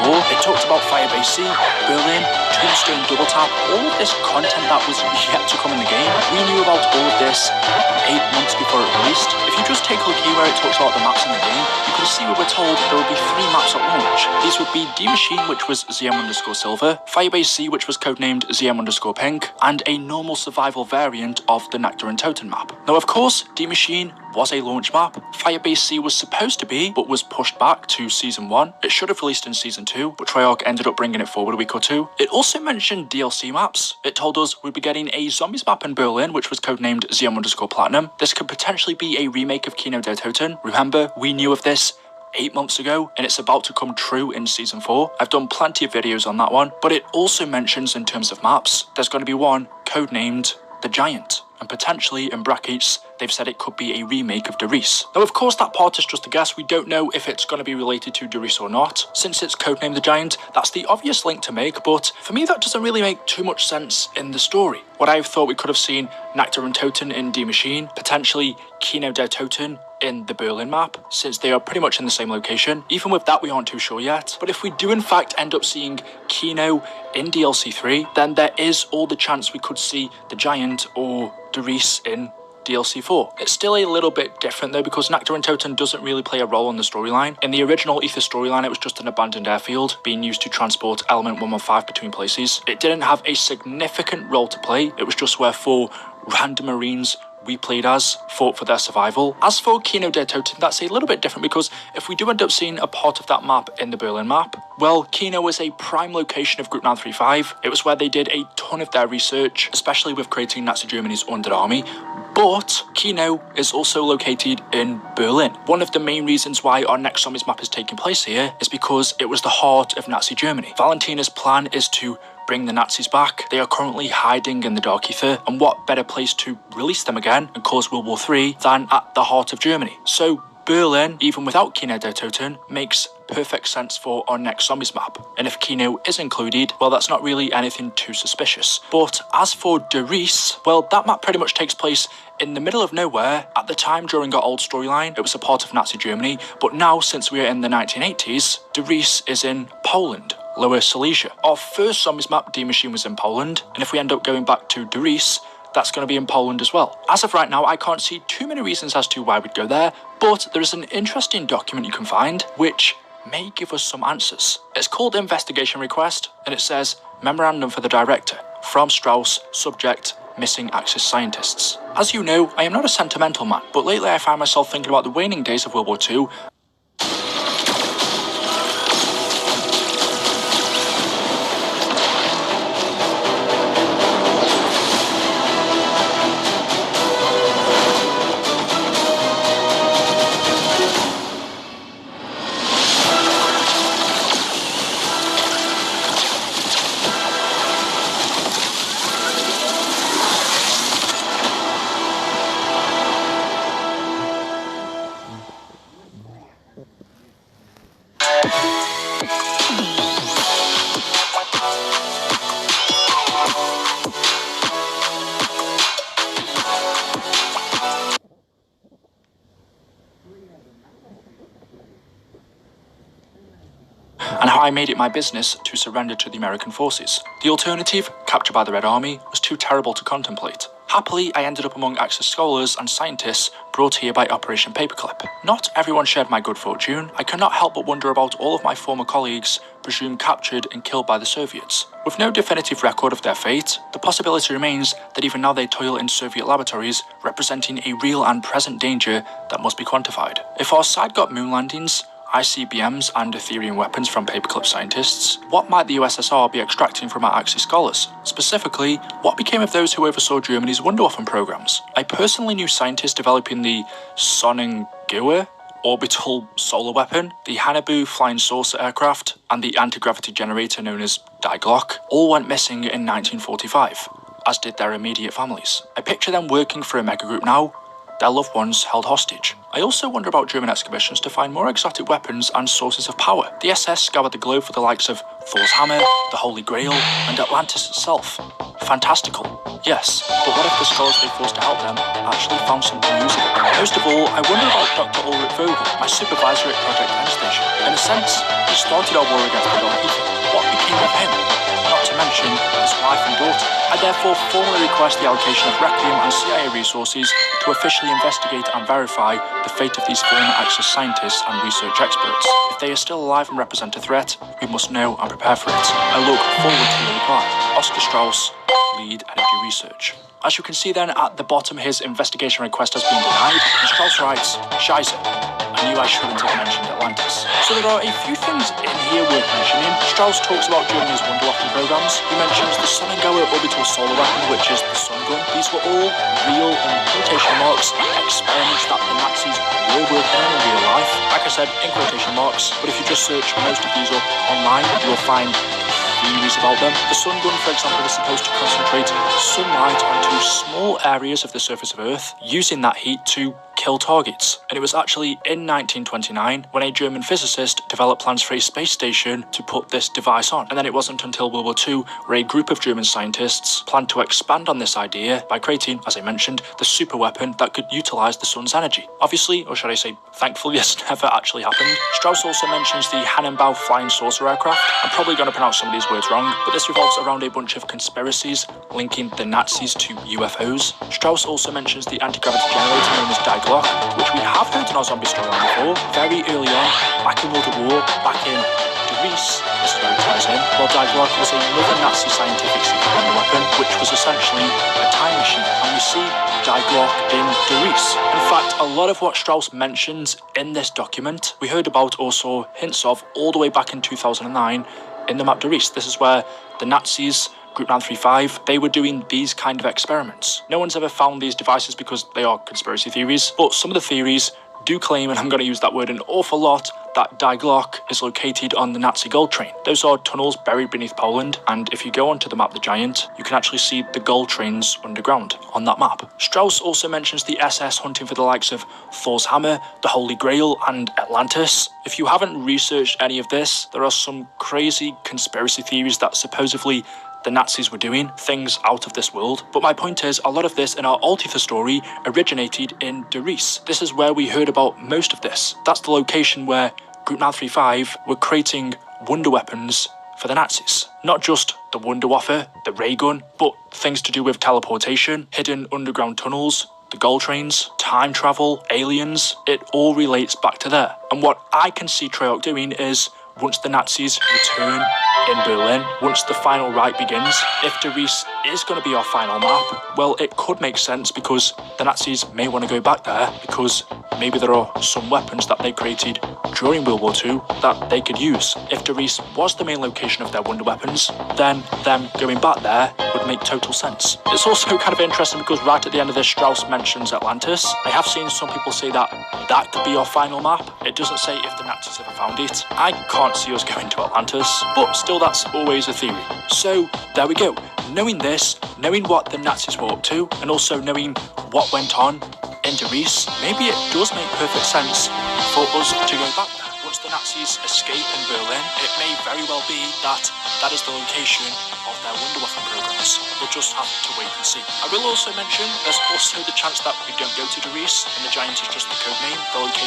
War. It talked about Firebase C, Berlin, Tombstone Double Tap, all of this content that was yet to come in the game. We knew about all of this 8 months before it released. If you just take a look here where it talks about the maps in the game, you can see where we're told there will be 3 maps at launch. These would be D Machine, which was ZM_Silver, Firebase C, which was codenamed ZM_Pink, and a normal survival variant of the Nectar and Totem map. Now, of course, D Machine was a launch map. Firebase C was supposed to be, but was pushed back to Season 1. It should have released in Season 2, but Treyarch ended up bringing it forward a week or 2. It also mentioned DLC maps. It told us we'd be getting a Zombies map in Berlin, which was codenamed ZM_Platinum. This could potentially be a remake of Kino der Toten. Remember, we knew of this 8 months ago, and it's about to come true in Season 4. I've done plenty of videos on that one, but it also mentions in terms of maps, there's going to be one codenamed The Giant. And potentially, in brackets, they've said it could be a remake of Der Riese. Now, of course, that part is just a guess. We don't know if it's going to be related to Der Riese or not. Since it's codenamed The Giant, that's the obvious link to make, but for me, that doesn't really make too much sense in the story. What I thought we could have seen Nectar and Toten in D Machine, potentially Kino der Toten in the Berlin map, since they are pretty much in the same location. Even with that, we aren't too sure yet. But if we do in fact end up seeing Kino in DLC 3, then there is all the chance we could see The Giant or Der Riese in DLC 4. It's still a little bit different though, because Nectar and Toten doesn't really play a role in the storyline. In the original Aether storyline, it was just an abandoned airfield being used to transport Element 115 between places. It didn't have a significant role to play. It was just where 4 random Marines we played as fought for their survival. As for Kino der Toten, that's a little bit different, because if we do end up seeing a part of that map in the Berlin map, well, Kino was a prime location of Group 935. It was where they did a ton of their research, especially with creating Nazi Germany's Undead Army. But Kino is also located in Berlin. One of the main reasons why our next Zombies map is taking place here is because it was the heart of Nazi Germany. Valentina's plan is to bring the Nazis back. They are currently hiding in the Dark Aether, and what better place to release them again and cause World War III than at the heart of Germany? So Berlin, even without Kino der Toten, makes perfect sense for our next Zombies map. And if Kino is included, well, that's not really anything too suspicious. But as for Der Riese, well, that map pretty much takes place in the middle of nowhere. At the time, during our old storyline, it was a part of Nazi Germany, but now, since we are in the 1980s, Der Riese is in Poland, Lower Silesia. Our first Zombies map, D Machine, was in Poland, and if we end up going back to Der Riese, that's going to be in Poland as well. As of right now, I can't see too many reasons as to why we'd go there, but there is an interesting document you can find, which may give us some answers. It's called Investigation Request, and it says, Memorandum for the Director, from Strauss, subject, missing Axis scientists. As you know, I am not a sentimental man, but lately I find myself thinking about the waning days of World War II. And how I made it my business to surrender to the American forces. The alternative, capture by the Red Army, was too terrible to contemplate. Happily, I ended up among Axis scholars and scientists brought here by Operation Paperclip. Not everyone shared my good fortune. I cannot help but wonder about all of my former colleagues presumed captured and killed by the Soviets. With no definitive record of their fate, the possibility remains that even now they toil in Soviet laboratories, representing a real and present danger that must be quantified. If our side got moon landings, ICBMs and Ethereum weapons from Paperclip scientists, what might the USSR be extracting from our Axis scholars? Specifically, what became of those who oversaw Germany's Wunderwaffen programs? I personally knew scientists developing the Sonnengewehr orbital solar weapon, the Haunebu flying saucer aircraft, and the anti-gravity generator known as Die Glocke, all went missing in 1945, as did their immediate families. I picture them working for a megagroup now, their loved ones held hostage. I also wonder about German expeditions to find more exotic weapons and sources of power. The SS scoured the globe for the likes of Thor's hammer, the Holy Grail, and Atlantis itself. fantastical. Yes, but what if the scholars they forced to help them actually found something useful? Most of all, I wonder about Dr. Ulrich Vogel, my supervisor at Project N Station. In a sense, he started our war against the Dark. What became of him? Not to mention his wife and daughter. I therefore formally request the allocation of Requiem and CIA resources to officially investigate and verify the fate of these former Axis scientists and research experts. If they are still alive and represent a threat, we must know and prepare for it. I look forward to your reply. Oscar Strauss, Lead Energy Research. As you can see then at the bottom, his investigation request has been denied, and Strauss writes, Scheiße, I knew I shouldn't have mentioned Atlantis. So there are a few things in here worth mentioning. Strauss talks about Germany's Wunderwaffen programs. He mentions the Sonnengaue orbital solar weapon, which is the Sun Gun. These were all real, in quotation marks, experiments that the Nazis were working on in real life. Like I said, in quotation marks, but if you just search most of these up online, you will find theories about them. The Sun Gun, for example, was supposed to concentrate sunlight onto small areas of the surface of Earth, using that heat to kill targets. And it was actually in 1929 when a German physicist developed plans for a space station to put this device on. And then it wasn't until World War II where a group of German scientists planned to expand on this idea by creating, as I mentioned, the super weapon that could utilize the sun's energy. Obviously, or should I say thankfully, this never actually happened. Strauss also mentions the Hannenbau flying saucer aircraft. I'm probably going to pronounce some of these words wrong, but this revolves around a bunch of conspiracies linking the Nazis to UFOs. Strauss also mentions the anti-gravity generator known as Die Glock, which we have heard in our zombie storyline before, very early on, back in World at War, back in De Vries, this is where it ties in. Well, Die Glock was another Nazi scientific secret wonder weapon, which was essentially a time machine, and we see Die Glock in De Vries. In fact, a lot of what Strauss mentions in this document, we heard about or saw hints of all the way back in 2009 in the map De Vries. This is where the Nazis, Group 935, they were doing these kind of experiments. No one's ever found these devices because they are conspiracy theories, but some of the theories do claim, and I'm going to use that word an awful lot, that Die Glock is located on the Nazi gold train. Those are tunnels buried beneath Poland, and if you go onto the map The Giant, you can actually see the gold trains underground on that map. Strauss also mentions the SS hunting for the likes of Thor's Hammer, the Holy Grail, and Atlantis. If you haven't researched any of this, there are some crazy conspiracy theories that supposedly the Nazis were doing, things out of this world. But my point is, a lot of this in our Altether story originated in De Vries. This is where we heard about most of this. That's the location where Group 935 were creating wonder weapons for the Nazis. Not just the Wunderwaffe, the ray gun, but things to do with teleportation, hidden underground tunnels, the gold trains, time travel, aliens. It all relates back to there. And what I can see Treyarch doing is, once the Nazis return in Berlin, once the final right begins, if De Vries is going to be our final map, well, it could make sense because the Nazis may want to go back there because maybe there are some weapons that they created during World War II that they could use. If De Vries was the main location of their wonder weapons, then them going back there would make total sense. It's also kind of interesting because right at the end of this, Strauss mentions Atlantis. I have seen some people say that that could be our final map. It doesn't say if the Nazis ever found it. I can't see us going to Atlantis, but still that's always a theory. So there we go. Knowing this, knowing what the Nazis were up to, and also knowing what went on in De Vries, maybe it does make perfect sense for us to go back there. Once the Nazis escape in Berlin, it may very well be that that is the location of their Wunderwaffen programs. We'll just have to wait and see. I will also mention there's also the chance that we don't go to De Vries and the Giant is just the code name. The location